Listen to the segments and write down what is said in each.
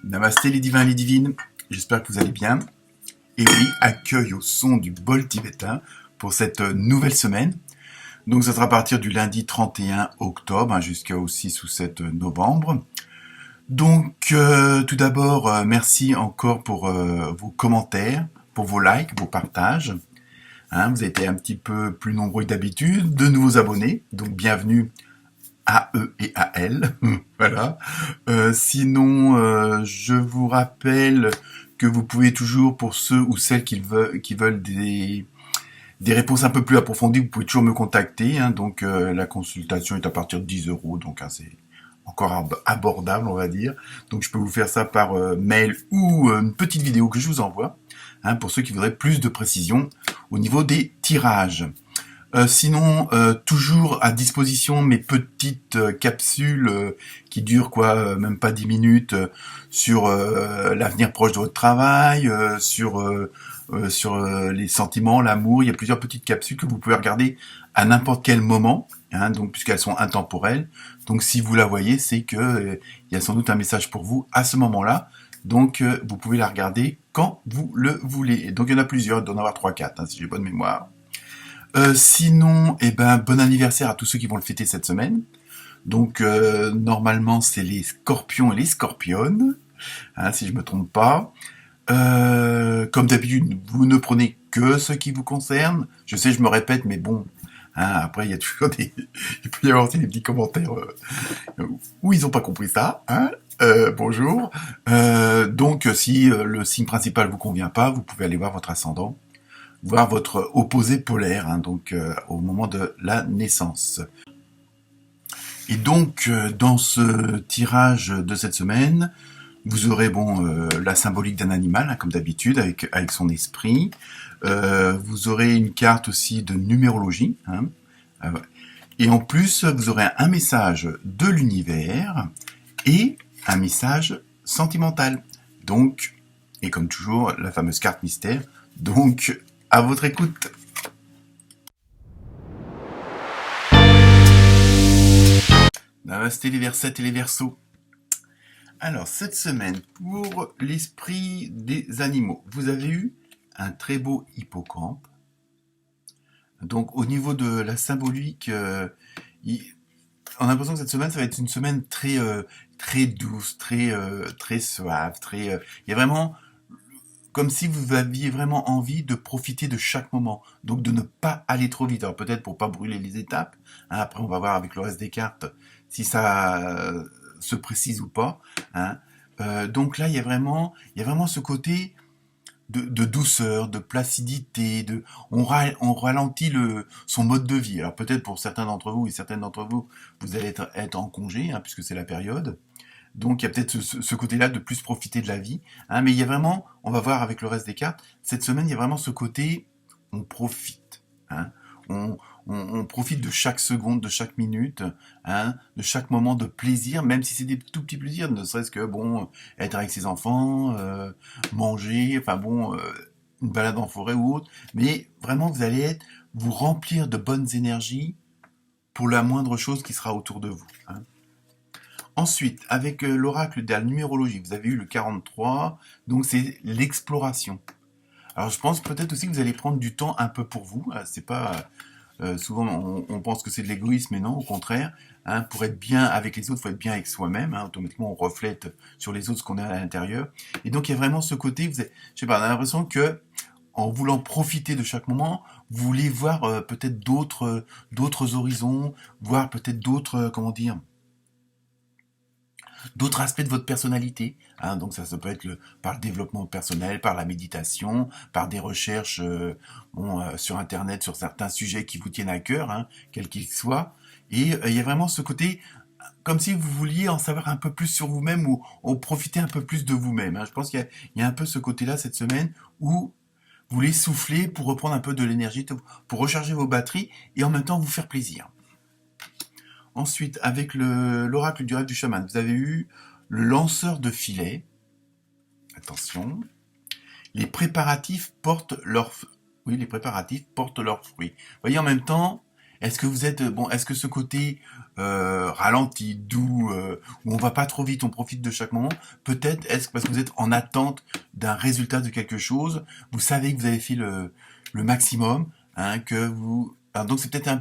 Namasté les divins et les divines, j'espère que vous allez bien. Et oui, accueil au son du bol tibétain pour cette nouvelle semaine. Donc ça sera à partir du lundi 31 octobre jusqu'au 6 ou 7 novembre. Donc tout d'abord, merci encore pour vos commentaires, pour vos likes, vos partages. Vous avez été un petit peu plus nombreux que d'habitude, de nouveaux abonnés, donc bienvenue à eux et à elles. Voilà. Sinon, je vous rappelle que vous pouvez toujours, pour ceux ou celles qui veulent des réponses un peu plus approfondies, vous pouvez toujours me contacter. Donc la consultation est à partir de 10 euros, donc c'est encore abordable, on va dire. Donc je peux vous faire ça par mail ou une petite vidéo que je vous envoie, pour ceux qui voudraient plus de précision au niveau des tirages. Sinon, toujours à disposition mes petites capsules qui durent même pas 10 minutes sur l'avenir proche de votre travail, sur les sentiments, l'amour. Il y a plusieurs petites capsules que vous pouvez regarder à n'importe quel moment, donc puisqu'elles sont intemporelles. Donc si vous la voyez, c'est que il y a sans doute un message pour vous à ce moment-là. Donc vous pouvez la regarder quand vous le voulez. Et donc il y en a plusieurs, il doit y en avoir 3-4 si j'ai bonne mémoire. Sinon, bon anniversaire à tous ceux qui vont le fêter cette semaine. Donc normalement c'est les scorpions et les scorpionnes, si je me trompe pas. Comme d'habitude, vous ne prenez que ce qui vous concerne. Je sais, je me répète, mais bon, après il y a toujours il peut y avoir aussi des petits commentaires où ils n'ont pas compris ça. Bonjour. Donc si le signe principal vous convient pas, vous pouvez aller voir votre ascendant, voir votre opposé polaire, donc au moment de la naissance. Et donc, dans ce tirage de cette semaine, vous aurez la symbolique d'un animal, comme d'habitude, avec son esprit. Vous aurez une carte aussi de numérologie. Et en plus, vous aurez un message de l'univers et un message sentimental. Donc, et comme toujours, la fameuse carte mystère. Donc, à votre écoute. Namasté les Versettes et les Verseaux. Alors, cette semaine, pour l'esprit des animaux, vous avez eu un très beau hippocampe. Donc, au niveau de la symbolique, on a l'impression que cette semaine, ça va être une semaine très douce, très suave, il y a vraiment comme si vous aviez vraiment envie de profiter de chaque moment, donc de ne pas aller trop vite. Alors peut-être pour pas brûler les étapes. Après, on va voir avec le reste des cartes si ça se précise ou pas. Donc là, il y a vraiment ce côté de douceur, de placidité, on ralentit son mode de vie. Alors peut-être pour certains d'entre vous et certaines d'entre vous, vous allez être en congé, puisque c'est la période. Donc il y a peut-être ce côté-là de plus profiter de la vie. Mais il y a vraiment, on va voir avec le reste des cartes, cette semaine, il y a vraiment ce côté, on profite. On profite de chaque seconde, de chaque minute, de chaque moment de plaisir, même si c'est des tout petits plaisirs, ne serait-ce que, être avec ses enfants, manger, une balade en forêt ou autre. Mais vraiment, vous allez vous remplir de bonnes énergies pour la moindre chose qui sera autour de vous. Ensuite, avec l'oracle de la numérologie, vous avez eu le 43, donc c'est l'exploration. Alors je pense peut-être aussi que vous allez prendre du temps un peu pour vous. C'est pas souvent on pense que c'est de l'égoïsme, mais non, au contraire. Pour être bien avec les autres, il faut être bien avec soi-même. Automatiquement, on reflète sur les autres ce qu'on a à l'intérieur. Et donc il y a vraiment ce côté, je sais pas, on a l'impression que en voulant profiter de chaque moment, vous voulez voir peut-être d'autres horizons, voir peut-être d'autres, d'autres aspects de votre personnalité. Donc ça peut être par le développement personnel, par la méditation, par des recherches sur Internet sur certains sujets qui vous tiennent à cœur, quels qu'ils soient. Et il y a vraiment ce côté, comme si vous vouliez en savoir un peu plus sur vous-même ou profiter un peu plus de vous-même. Je pense qu'il y a un peu ce côté-là cette semaine où vous voulez souffler pour reprendre un peu de l'énergie, pour recharger vos batteries et en même temps vous faire plaisir. Ensuite, avec l'oracle du rêve du chaman, vous avez eu le lanceur de filet. Attention. Les préparatifs portent leurs fruits. Vous voyez, en même temps, Est-ce que vous êtes bon? Est-ce que ce côté ralenti, doux, où on va pas trop vite, on profite de chaque moment? Peut-être est-ce parce que vous êtes en attente d'un résultat de quelque chose? Vous savez que vous avez fait le maximum, hein, que vous donc c'est peut-être un,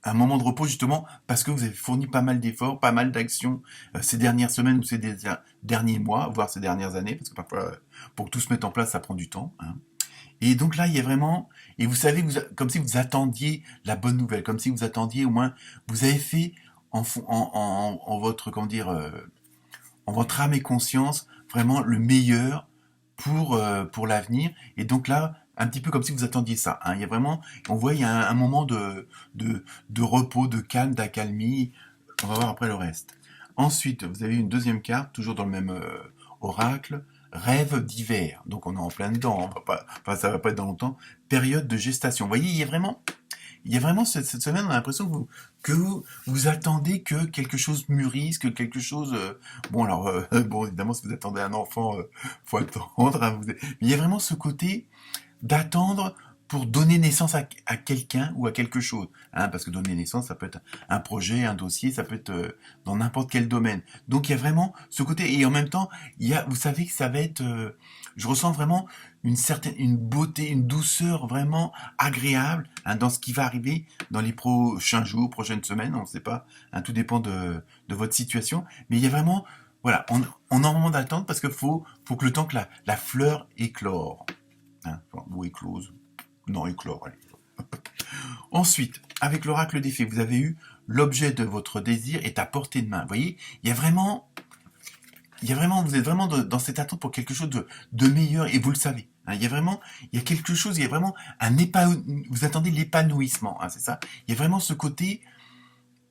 un moment de repos justement parce que vous avez fourni pas mal d'efforts, pas mal d'actions ces dernières semaines ou derniers mois, voire ces dernières années, parce que parfois pour que tout se mette en place, ça prend du temps. Hein. Et donc là, il y a vraiment, et vous savez, comme si vous attendiez la bonne nouvelle, comme si vous attendiez au moins, vous avez fait en votre, comment dire, en votre âme et conscience, vraiment le meilleur pour l'avenir. Et donc là, un petit peu comme si vous attendiez ça. Hein. Il y a vraiment, on voit, il y a un moment de repos, de calme, d'accalmie. On va voir après le reste. Ensuite, vous avez une deuxième carte, toujours dans le même oracle, rêve d'hiver. Donc on est en plein dedans, on va pas, enfin ça va pas être dans longtemps. Période de gestation. Vous voyez, il y a vraiment cette semaine, on a l'impression que vous attendez que quelque chose mûrisse, que quelque chose. Bon alors, bon évidemment, si vous attendez un enfant, faut attendre. Hein, mais il y a vraiment ce côté d'attendre pour donner naissance à quelqu'un ou à quelque chose. Hein, parce que donner naissance, ça peut être un projet, un dossier, ça peut être dans n'importe quel domaine. Donc il y a vraiment ce côté, et en même temps, vous savez que ça va être, je ressens vraiment une beauté, une douceur vraiment agréable hein, dans ce qui va arriver dans les prochains jours, prochaines semaines, on ne sait pas, hein, tout dépend de votre situation, mais il y a vraiment, voilà, on a un moment d'attente parce que faut que le temps que la fleur éclore. Hein, ou éclose. Non, éclore, allez. Ensuite, avec l'oracle des fées, vous avez eu l'objet de votre désir est à portée de main. Vous voyez, il y a vraiment, vous êtes vraiment dans cette attente pour quelque chose de meilleur et vous le savez. Hein, il y a quelque chose, il y a vraiment vous attendez l'épanouissement, hein, c'est ça. Il y a vraiment ce côté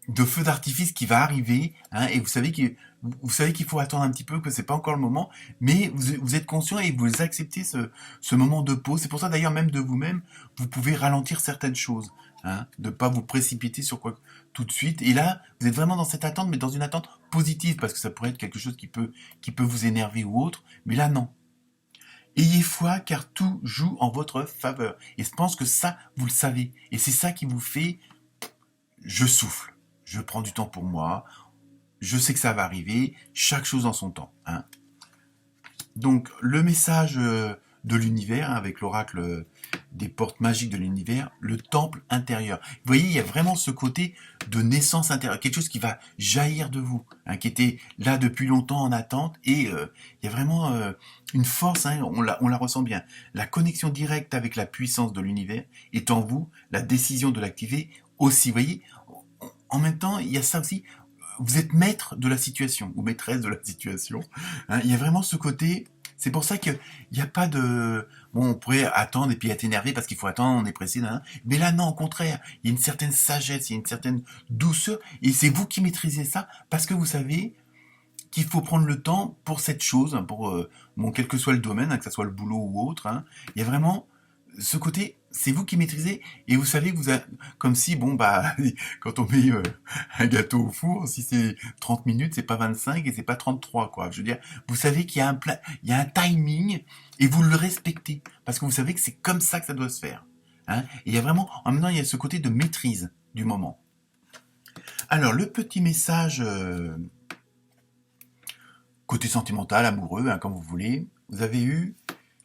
de feu d'artifice qui va arriver, hein, et vous savez qu'il faut attendre un petit peu, que c'est pas encore le moment, mais vous êtes conscient et vous acceptez ce moment de pause. C'est pour ça d'ailleurs même de vous-même, vous pouvez ralentir certaines choses, hein, de pas vous précipiter sur quoi tout de suite. Et là, vous êtes vraiment dans cette attente, mais dans une attente positive, parce que ça pourrait être quelque chose qui peut vous énerver ou autre, mais là non. Ayez foi car tout joue en votre faveur. Et je pense que ça, vous le savez. Et c'est ça qui vous fait, je souffle. Je prends du temps pour moi, je sais que ça va arriver, chaque chose en son temps. Hein. Donc le message de l'univers, hein, avec l'oracle des portes magiques de l'univers, le temple intérieur. Vous voyez, il y a vraiment ce côté de naissance intérieure, quelque chose qui va jaillir de vous, hein, qui était là depuis longtemps en attente, et il y a vraiment une force, hein, on la ressent bien. La connexion directe avec la puissance de l'univers est en vous, la décision de l'activer aussi. Vous voyez, en même temps, il y a ça aussi. Vous êtes maître de la situation ou maîtresse de la situation. Hein, il y a vraiment ce côté. C'est pour ça qu'il n'y a pas de. Bon, on pourrait attendre et puis être énervé parce qu'il faut attendre, on est pressé. Hein. Mais là, non, au contraire. Il y a une certaine sagesse, il y a une certaine douceur. Et c'est vous qui maîtrisez ça parce que vous savez qu'il faut prendre le temps pour cette chose, hein, pour bon, quel que soit le domaine, hein, que ce soit le boulot ou autre. Hein. Il y a vraiment ce côté, c'est vous qui maîtrisez, et vous savez que comme si, bon, bah, quand on met un gâteau au four, si c'est 30 minutes, c'est pas 25 et c'est pas 33, quoi. Je veux dire, vous savez qu'il y a il y a un timing, et vous le respectez, parce que vous savez que c'est comme ça que ça doit se faire. Hein. Et il y a vraiment, en même temps, il y a ce côté de maîtrise du moment. Alors, le petit message, côté sentimental, amoureux, hein, comme vous voulez, vous avez eu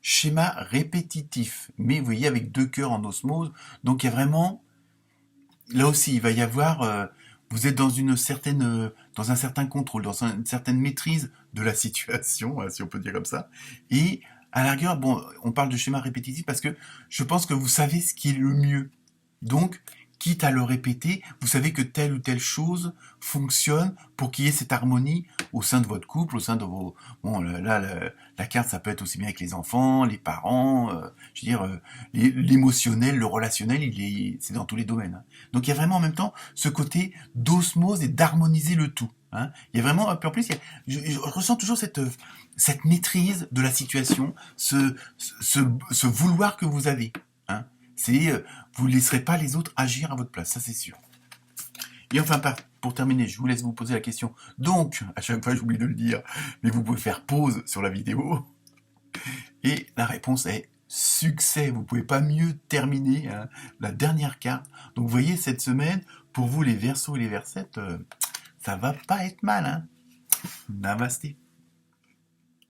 schéma répétitif, mais vous voyez avec deux cœurs en osmose, donc il y a vraiment, là aussi il va y avoir, vous êtes dans dans un certain contrôle, dans une certaine maîtrise de la situation, si on peut dire comme ça, et à la rigueur, bon, on parle de schéma répétitif parce que je pense que vous savez ce qui est le mieux, donc quitte à le répéter, vous savez que telle ou telle chose fonctionne pour qu'il y ait cette harmonie au sein de votre couple, au sein de vos... Bon, là, la carte, ça peut être aussi bien avec les enfants, les parents, je veux dire, l'émotionnel, le relationnel, c'est dans tous les domaines. Hein. Donc il y a vraiment en même temps ce côté d'osmose et d'harmoniser le tout. Hein. Il y a vraiment, en plus, je ressens toujours cette maîtrise de la situation, ce vouloir que vous avez. Hein. Vous ne laisserez pas les autres agir à votre place, ça c'est sûr. Et enfin, pour terminer, je vous laisse vous poser la question. Donc, à chaque fois j'oublie de le dire, mais vous pouvez faire pause sur la vidéo. Et la réponse est succès. Vous pouvez pas mieux terminer, hein, la dernière carte. Donc vous voyez, cette semaine, pour vous les Verseaux et les Versettes, ça va pas être mal, hein. Namasté.